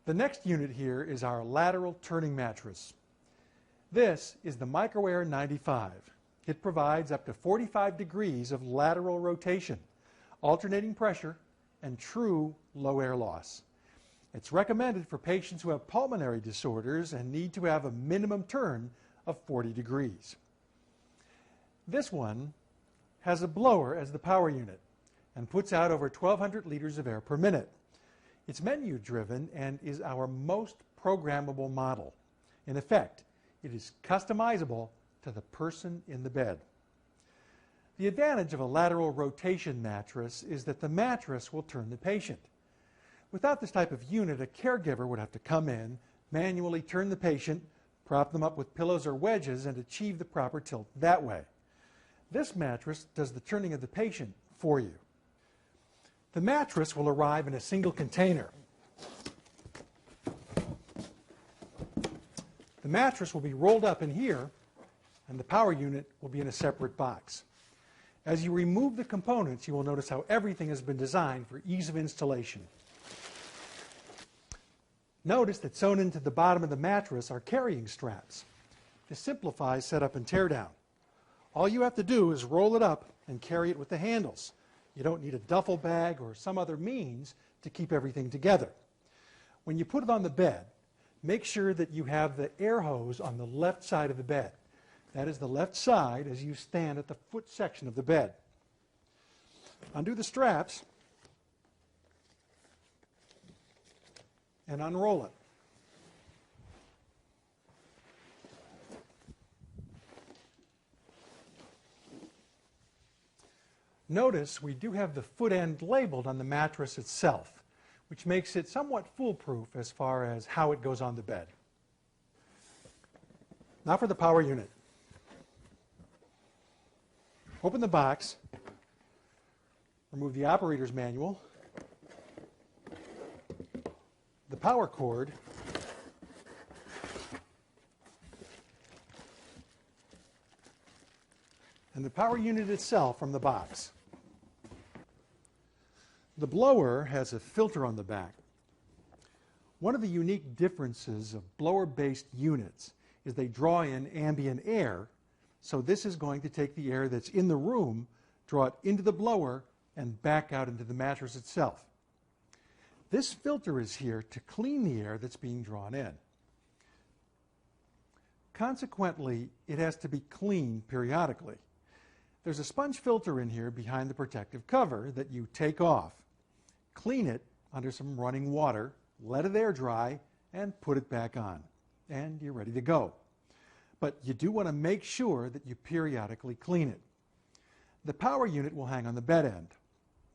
The next unit here is our lateral turning mattress. This is the MicroAir 95. It provides up to 45 degrees of lateral rotation, alternating pressure, and true low air loss. It's recommended for patients who have pulmonary disorders and need to have a minimum turn of 40 degrees. This one has a blower as the power unit and puts out over 1,200 liters of air per minute. It's menu driven and is our most programmable model. In effect, it is customizable to the person in the bed. The advantage of a lateral rotation mattress is that the mattress will turn the patient. Without this type of unit, a caregiver would have to come in, manually turn the patient, prop them up with pillows or wedges, and achieve the proper tilt that way. This mattress does the turning of the patient for you. The mattress will arrive in a single container. The mattress will be rolled up in here, and the power unit will be in a separate box. As you remove the components, you will notice how everything has been designed for ease of installation. Notice that sewn into the bottom of the mattress are carrying straps. This simplifies setup and teardown. All you have to do is roll it up and carry it with the handles. You don't need a duffel bag or some other means to keep everything together. When you put it on the bed, make sure that you have the air hose on the left side of the bed. That is the left side as you stand at the foot section of the bed. Undo the straps and unroll it. Notice we do have the foot end labeled on the mattress itself, which makes it somewhat foolproof as far as how it goes on the bed. Now for the power unit. Open the box, remove the operator's manual, the power cord, and the power unit itself from the box. The blower has a filter on the back. One of the unique differences of blower-based units is they draw in ambient air, so this is going to take the air that's in the room, draw it into the blower, and back out into the mattress itself. This filter is here to clean the air that's being drawn in. Consequently, it has to be cleaned periodically. There's a sponge filter in here behind the protective cover that you take off. Clean it under some running water, let it air dry, and put it back on. And you're ready to go. But you do want to make sure that you periodically clean it. The power unit will hang on the bed end.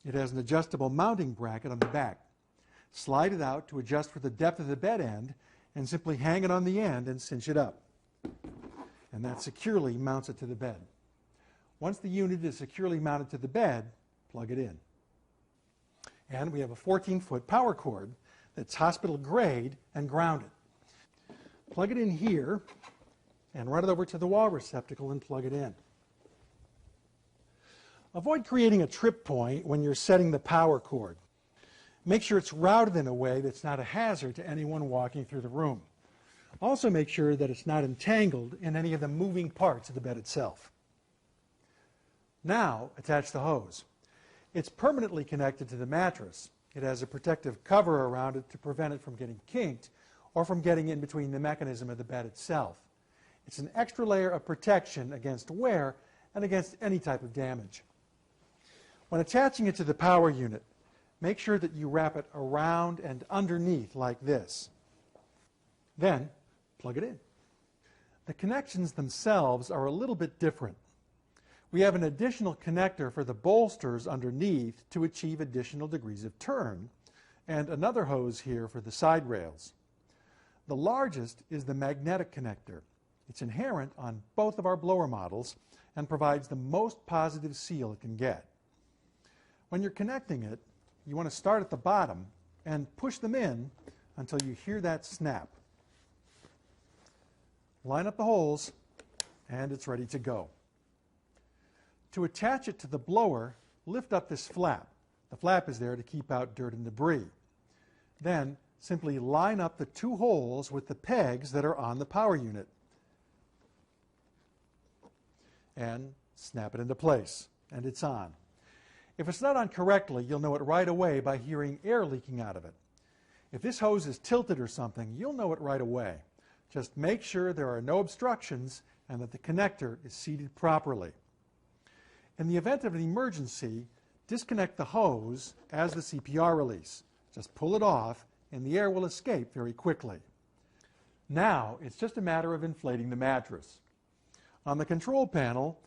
It has an adjustable mounting bracket on the back. Slide it out to adjust for the depth of the bed end and simply hang it on the end and cinch it up. And that securely mounts it to the bed. Once the unit is securely mounted to the bed, plug it in. And we have a 14-foot power cord that's hospital grade and grounded. Plug it in here and run it over to the wall receptacle and plug it in. Avoid creating a trip point when you're setting the power cord. Make sure it's routed in a way that's not a hazard to anyone walking through the room. Also make sure that it's not entangled in any of the moving parts of the bed itself. Now attach the hose. It's permanently connected to the mattress. It has a protective cover around it to prevent it from getting kinked or from getting in between the mechanism of the bed itself. It's an extra layer of protection against wear and against any type of damage. When attaching it to the power unit, make sure that you wrap it around and underneath like this. Then plug it in. The connections themselves are a little bit different. We have an additional connector for the bolsters underneath to achieve additional degrees of turn, and another hose here for the side rails. The largest is the magnetic connector. It's inherent on both of our blower models and provides the most positive seal it can get. When you're connecting it, you want to start at the bottom and push them in until you hear that snap. Line up the holes, and it's ready to go. To attach it to the blower, lift up this flap. The flap is there to keep out dirt and debris. Then simply line up the two holes with the pegs that are on the power unit and snap it into place, and it's on. If it's not on correctly, you'll know it right away by hearing air leaking out of it. If this hose is tilted or something, you'll know it right away. Just make sure there are no obstructions and that the connector is seated properly. In the event of an emergency, disconnect the hose as the CPR release. Just pull it off and the air will escape very quickly. Now it's just a matter of inflating the mattress. On the control panel,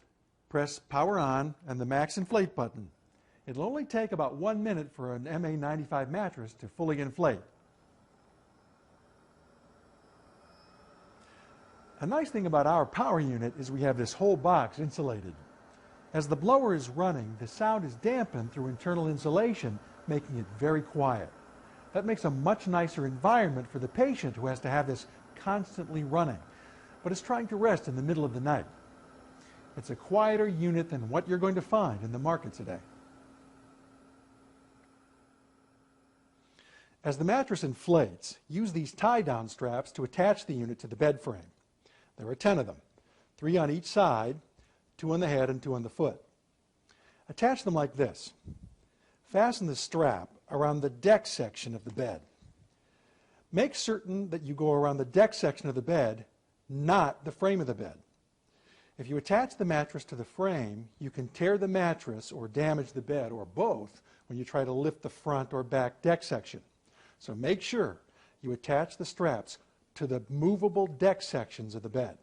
press power on and the max inflate button. It'll only take about 1 minute for an MA95 mattress to fully inflate. A nice thing about our power unit is we have this whole box insulated. As the blower is running, the sound is dampened through internal insulation, making it very quiet. That makes a much nicer environment for the patient who has to have this constantly running, but is trying to rest in the middle of the night. It's a quieter unit than what you're going to find in the market today. As the mattress inflates, use these tie-down straps to attach the unit to the bed frame. There are 10 of them, 3 on each side, 2 on the head and 2 on the foot. Attach them like this. Fasten the strap around the deck section of the bed. Make certain that you go around the deck section of the bed, not the frame of the bed. If you attach the mattress to the frame, you can tear the mattress or damage the bed, or both, when you try to lift the front or back deck section. So make sure you attach the straps to the movable deck sections of the bed.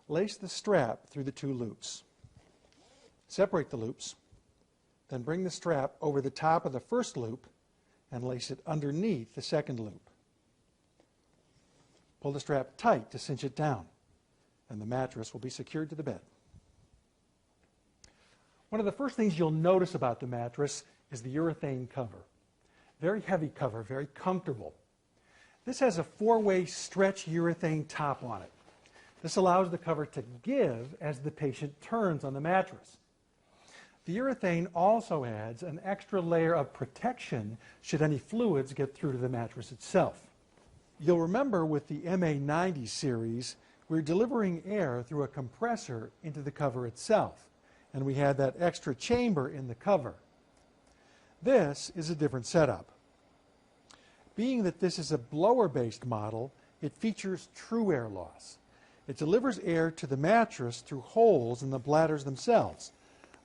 Lace the strap through the 2 loops. Separate the loops, then bring the strap over the top of the first loop and lace it underneath the second loop. Pull the strap tight to cinch it down, and the mattress will be secured to the bed. One of the first things you'll notice about the mattress is the urethane cover. Very heavy cover, very comfortable. This has a 4-way stretch urethane top on it. This allows the cover to give as the patient turns on the mattress. The urethane also adds an extra layer of protection should any fluids get through to the mattress itself. You'll remember with the MA90 series, we're delivering air through a compressor into the cover itself, and we had that extra chamber in the cover. This is a different setup. Being that this is a blower-based model, it features true air loss. It delivers air to the mattress through holes in the bladders themselves,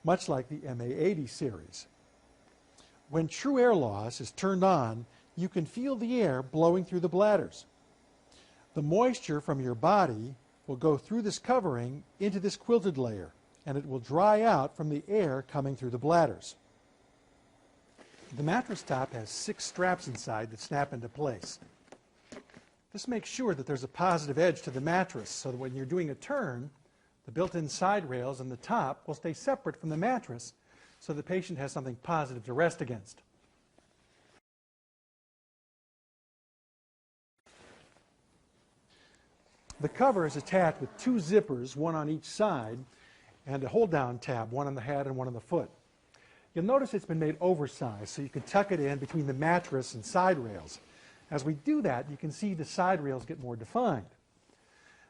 much like the MA80 series. When true air loss is turned on, you can feel the air blowing through the bladders. The moisture from your body will go through this covering into this quilted layer, and it will dry out from the air coming through the bladders. The mattress top has 6 straps inside that snap into place. This makes sure that there's a positive edge to the mattress so that when you're doing a turn, the built-in side rails and the top will stay separate from the mattress so the patient has something positive to rest against. The cover is attached with 2 zippers, one on each side, and a hold-down tab, one on the head and one on the foot. You'll notice it's been made oversized so you can tuck it in between the mattress and side rails. As we do that, you can see the side rails get more defined.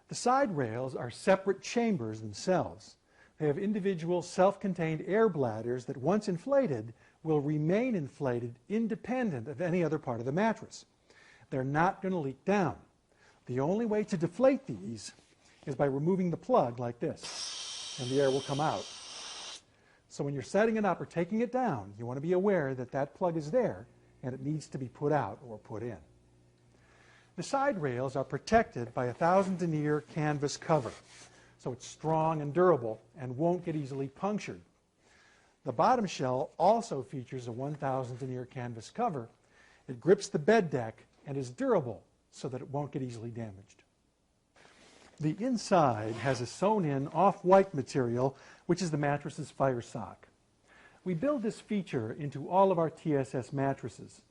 The side rails are separate chambers themselves. They have individual self-contained air bladders that once inflated will remain inflated independent of any other part of the mattress. They're not going to leak down. The only way to deflate these is by removing the plug like this, and the air will come out. So when you're setting it up or taking it down, you want to be aware that that plug is there and it needs to be put out or put in. The side rails are protected by a 1,000 denier canvas cover, so it's strong and durable and won't get easily punctured. The bottom shell also features a 1,000 denier canvas cover. It grips the bed deck and is durable so that it won't get easily damaged. The inside has a sewn-in off-white material, which is the mattress's fire sock. We build this feature into all of our TSS mattresses.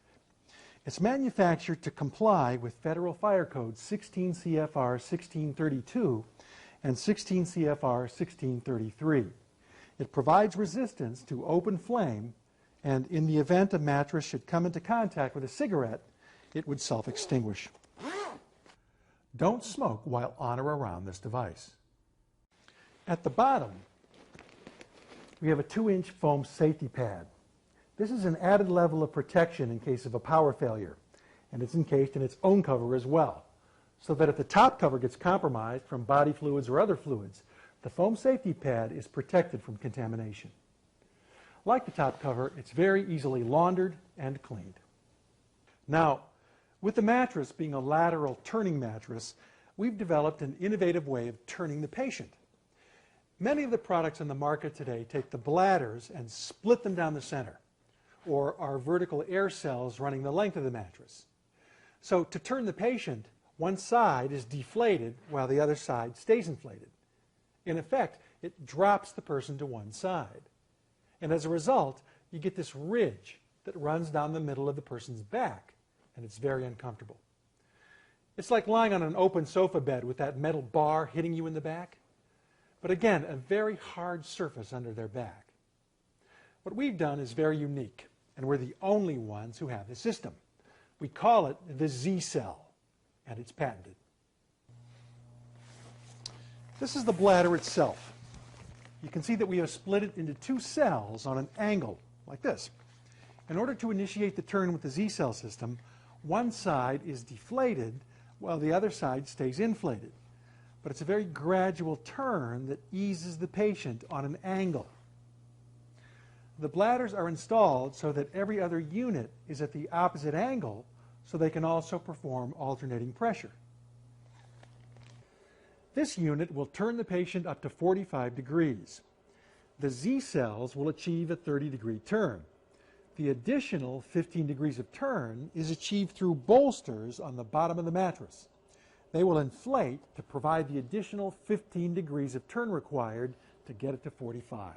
It's manufactured to comply with Federal Fire Code 16 CFR 1632 and 16 CFR 1633. It provides resistance to open flame, and in the event a mattress should come into contact with a cigarette, it would self-extinguish. Don't smoke while on or around this device. At the bottom, we have a 2-inch foam safety pad. This is an added level of protection in case of a power failure, and it's encased in its own cover as well, so that if the top cover gets compromised from body fluids or other fluids, the foam safety pad is protected from contamination. Like the top cover, it's very easily laundered and cleaned. Now, with the mattress being a lateral turning mattress, we've developed an innovative way of turning the patient. Many of the products on the market today take the bladders and split them down the center, or are vertical air cells running the length of the mattress. So to turn the patient, one side is deflated while the other side stays inflated. In effect, it drops the person to one side. And as a result, you get this ridge that runs down the middle of the person's back, and it's very uncomfortable. It's like lying on an open sofa bed with that metal bar hitting you in the back, but again, a very hard surface under their back. What we've done is very unique, and we're the only ones who have this system. We call it the Z-cell, and it's patented. This is the bladder itself. You can see that we have split it into 2 cells on an angle, like this. In order to initiate the turn with the Z-cell system, one side is deflated while the other side stays inflated. But it's a very gradual turn that eases the patient on an angle. The bladders are installed so that every other unit is at the opposite angle, so they can also perform alternating pressure. This unit will turn the patient up to 45 degrees. The Z-cells will achieve a 30-degree turn. The additional 15 degrees of turn is achieved through bolsters on the bottom of the mattress. They will inflate to provide the additional 15 degrees of turn required to get it to 45.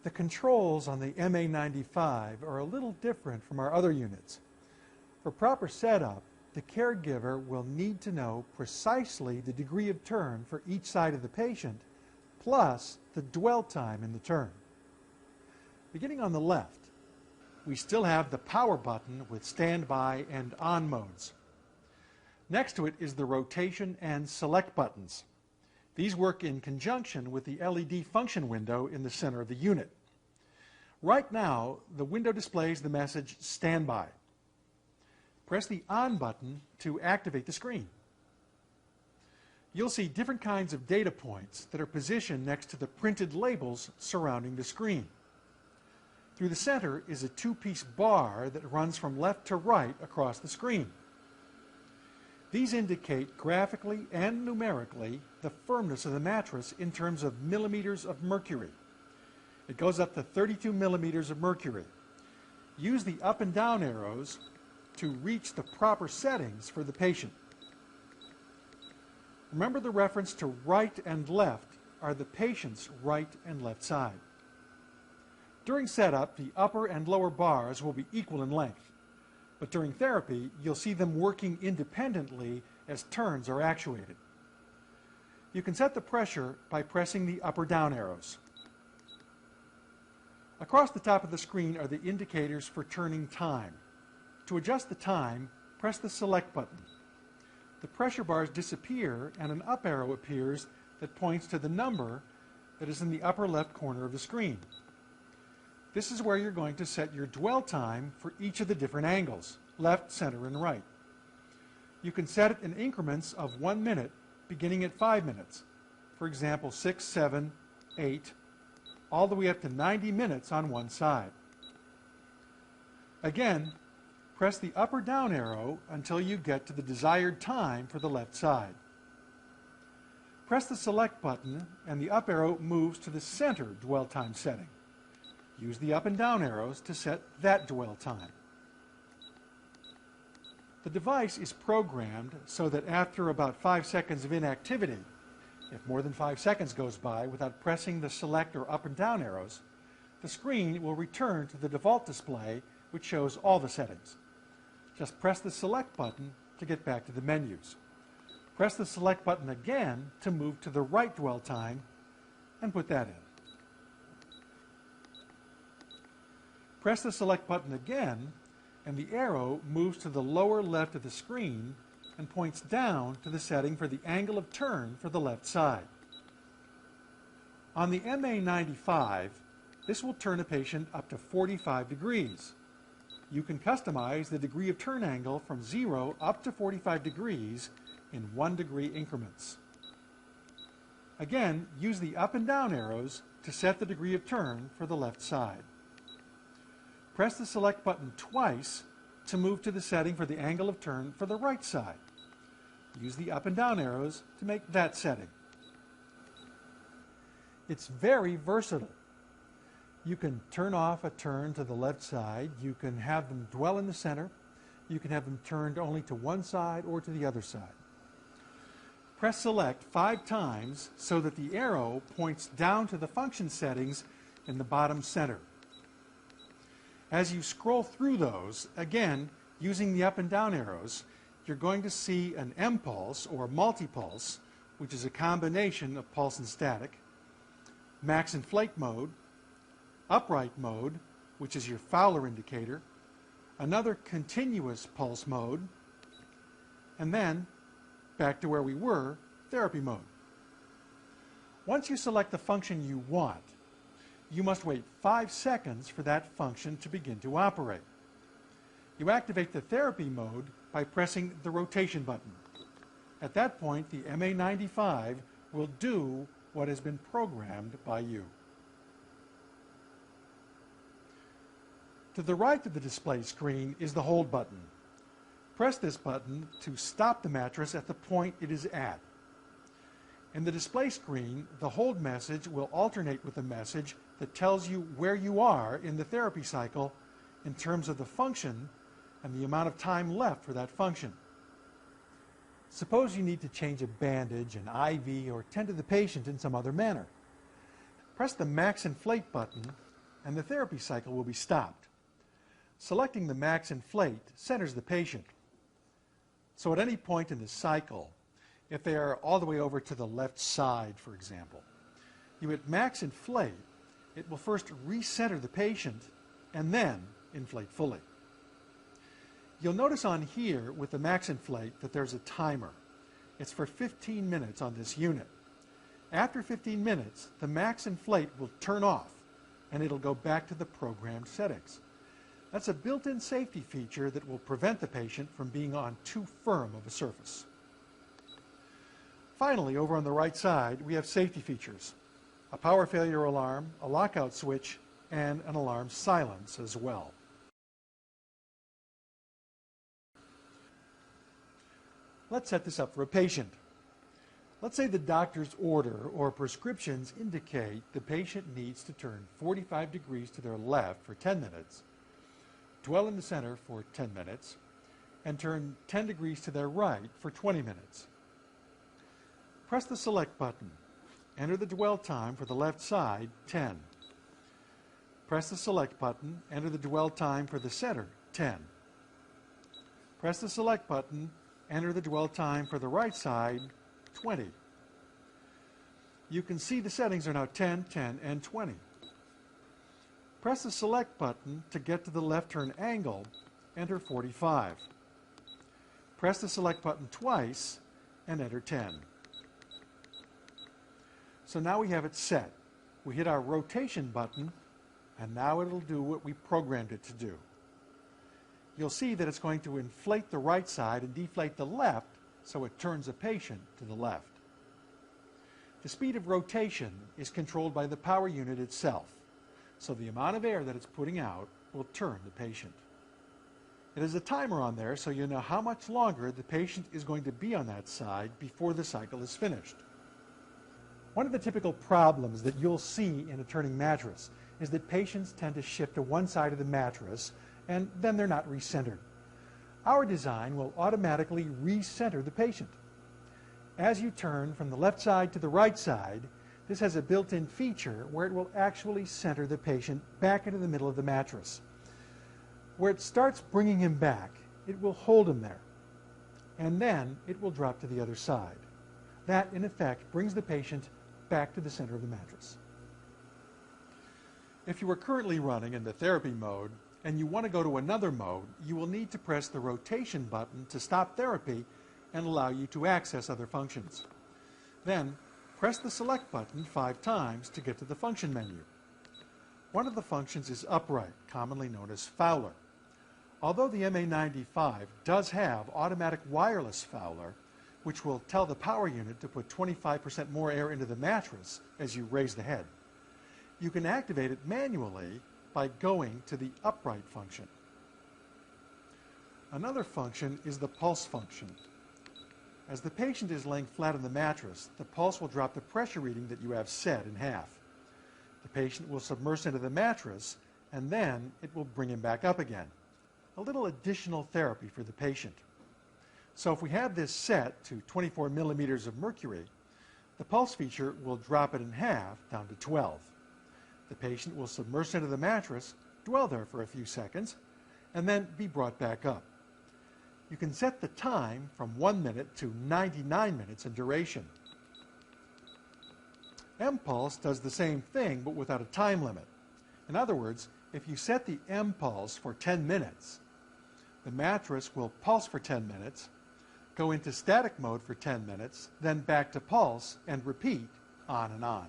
The controls on the MA95 are a little different from our other units. For proper setup, the caregiver will need to know precisely the degree of turn for each side of the patient, plus the dwell time in the turn. Beginning on the left, we still have the power button with standby and on modes. Next to it is the rotation and select buttons. These work in conjunction with the LED function window in the center of the unit. Right now, the window displays the message standby. Press the on button to activate the screen. You'll see different kinds of data points that are positioned next to the printed labels surrounding the screen. Through the center is a 2-piece bar that runs from left to right across the screen. These indicate graphically and numerically the firmness of the mattress in terms of millimeters of mercury. It goes up to 32 millimeters of mercury. Use the up and down arrows to reach the proper settings for the patient. Remember, the reference to right and left are the patient's right and left side. During setup, the upper and lower bars will be equal in length, but during therapy, you'll see them working independently as turns are actuated. You can set the pressure by pressing the up or down arrows. Across the top of the screen are the indicators for turning time. To adjust the time, press the select button. The pressure bars disappear and an up arrow appears that points to the number that is in the upper left corner of the screen. This is where you're going to set your dwell time for each of the different angles, left, center, and right. You can set it in increments of 1 minute, beginning at 5 minutes. For example, 6, 7, 8, all the way up to 90 minutes on one side. Again, press the up or down arrow until you get to the desired time for the left side. Press the select button and the up arrow moves to the center dwell time setting. Use the up and down arrows to set that dwell time. The device is programmed so that after about 5 seconds of inactivity, if more than 5 seconds goes by without pressing the select or up and down arrows, the screen will return to the default display, which shows all the settings. Just press the select button to get back to the menus. Press the select button again to move to the right dwell time and put that in. Press the select button again and the arrow moves to the lower left of the screen and points down to the setting for the angle of turn for the left side. On the MA95, this will turn a patient up to 45 degrees. You can customize the degree of turn angle from 0 up to 45 degrees in 1 degree increments. Again, use the up and down arrows to set the degree of turn for the left side. Press the select button twice to move to the setting for the angle of turn for the right side. Use the up and down arrows to make that setting. It's very versatile. You can turn off a turn to the left side. You can have them dwell in the center. You can have them turned only to one side or to the other side. Press select 5 times so that the arrow points down to the function settings in the bottom center. As you scroll through those, again, using the up and down arrows, you're going to see an M-pulse or multi-pulse, which is a combination of pulse and static, max inflate mode, upright mode, which is your Fowler indicator, another continuous pulse mode, and then back to where we were, therapy mode. Once you select the function you want, you must wait 5 seconds for that function to begin to operate. You activate the therapy mode by pressing the rotation button. At that point, the MA95 will do what has been programmed by you. To the right of the display screen is the hold button. Press this button to stop the mattress at the point it is at. In the display screen, the hold message will alternate with a message that tells you where you are in the therapy cycle in terms of the function and the amount of time left for that function. Suppose you need to change a bandage, an IV, or tend to the patient in some other manner. Press the max inflate button and the therapy cycle will be stopped. Selecting the max inflate centers the patient. So at any point in the cycle, if they are all the way over to the left side, for example, you hit max inflate, it will first recenter the patient and then inflate fully. You'll notice on here with the max inflate that there's a timer. It's for 15 minutes on this unit. After 15 minutes, the max inflate will turn off and it'll go back to the programmed settings. That's a built-in safety feature that will prevent the patient from being on too firm of a surface. Finally, over on the right side, we have safety features: a power failure alarm, a lockout switch, and an alarm silence as well. Let's set this up for a patient. Let's say the doctor's order or prescriptions indicate the patient needs to turn 45 degrees to their left for 10 minutes, dwell in the center for 10 minutes, and turn 10 degrees to their right for 20 minutes. Press the select button. Enter the dwell time for the left side, 10. Press the select button. Enter the dwell time for the center, 10. Press the select button. Enter the dwell time for the right side, 20. You can see the settings are now 10, 10, and 20. Press the select button to get to the left turn angle. Enter 45. Press the select button twice and enter 10. So now we have it set. We hit our rotation button and now it'll do what we programmed it to do. You'll see that it's going to inflate the right side and deflate the left so it turns the patient to the left. The speed of rotation is controlled by the power unit itself, so the amount of air that it's putting out will turn the patient. It has a timer on there so you know how much longer the patient is going to be on that side before the cycle is finished. One of the typical problems that you'll see in a turning mattress is that patients tend to shift to one side of the mattress and then they're not recentered. Our design will automatically recenter the patient. As you turn from the left side to the right side, this has a built-in feature where it will actually center the patient back into the middle of the mattress. Where it starts bringing him back, it will hold him there, and then it will drop to the other side. That, in effect, brings the patient back to the center of the mattress. If you are currently running in the therapy mode, and you want to go to another mode, you will need to press the rotation button to stop therapy and allow you to access other functions. Then, press the select button 5 times to get to the function menu. One of the functions is upright, commonly known as Fowler. Although the MA95 does have automatic wireless Fowler, which will tell the power unit to put 25% more air into the mattress as you raise the head, you can activate it manually by going to the upright function. Another function is the pulse function. As the patient is laying flat on the mattress, the pulse will drop the pressure reading that you have set in half. The patient will submerge into the mattress, and then it will bring him back up again. A little additional therapy for the patient. So if we have this set to 24 millimeters of mercury, the pulse feature will drop it in half down to 12. The patient will submerge into the mattress, dwell there for a few seconds, and then be brought back up. You can set the time from 1 minute to 99 minutes in duration. M-Pulse does the same thing, but without a time limit. In other words, if you set the M-Pulse for 10 minutes, the mattress will pulse for 10 minutes, go into static mode for 10 minutes, then back to pulse, and repeat on and on.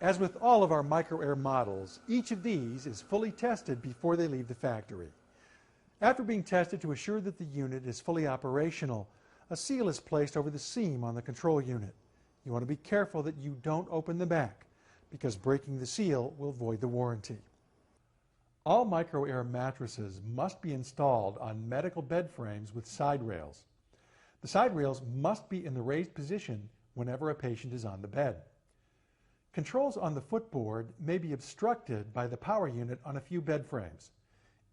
As with all of our micro-air models, each of these is fully tested before they leave the factory. After being tested to assure that the unit is fully operational, a seal is placed over the seam on the control unit. You want to be careful that you don't open the back, because breaking the seal will void the warranty. All micro-air mattresses must be installed on medical bed frames with side rails. The side rails must be in the raised position whenever a patient is on the bed. Controls on the footboard may be obstructed by the power unit on a few bed frames.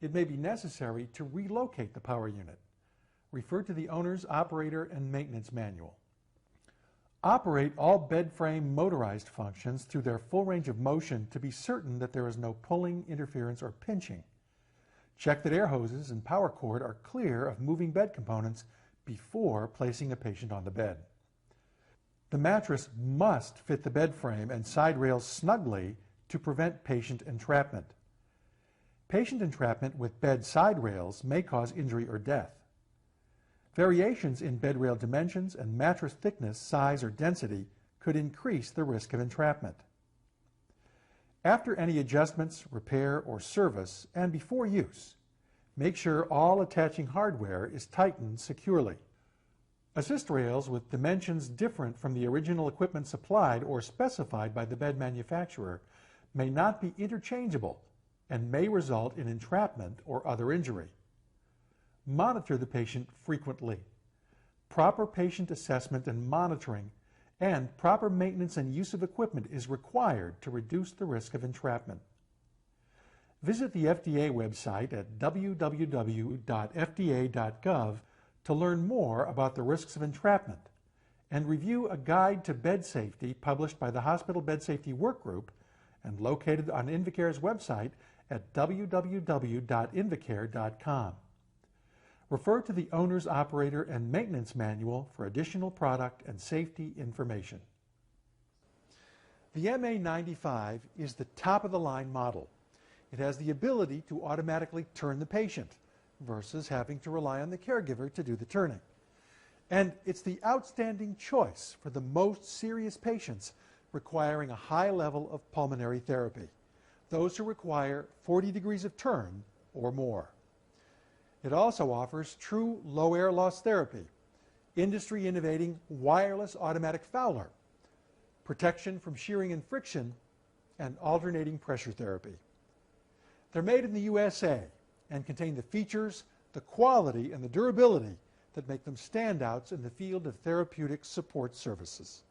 It may be necessary to relocate the power unit. Refer to the owner's operator and maintenance manual. Operate all bed frame motorized functions through their full range of motion to be certain that there is no pulling, interference, or pinching. Check that air hoses and power cord are clear of moving bed components before placing a patient on the bed. The mattress must fit the bed frame and side rails snugly to prevent patient entrapment. Patient entrapment with bed side rails may cause injury or death. Variations in bed rail dimensions and mattress thickness, size, or density could increase the risk of entrapment. After any adjustments, repair, or service, and before use, make sure all attaching hardware is tightened securely. Assist rails with dimensions different from the original equipment supplied or specified by the bed manufacturer may not be interchangeable and may result in entrapment or other injury. Monitor the patient frequently. Proper patient assessment and monitoring and proper maintenance and use of equipment is required to reduce the risk of entrapment. Visit the FDA website at www.fda.gov to learn more about the risks of entrapment and review a guide to bed safety published by the Hospital Bed Safety Workgroup and located on Invacare's website at www.invacare.com. Refer to the owner's operator and maintenance manual for additional product and safety information. The MA95 is the top-of-the-line model. It has the ability to automatically turn the patient versus having to rely on the caregiver to do the turning. And it's the outstanding choice for the most serious patients requiring a high level of pulmonary therapy, those who require 40 degrees of turn or more. It also offers true low air loss therapy, industry innovating wireless automatic Fowler, protection from shearing and friction, and alternating pressure therapy. They're made in the USA and contain the features, the quality, and the durability that make them standouts in the field of therapeutic support services.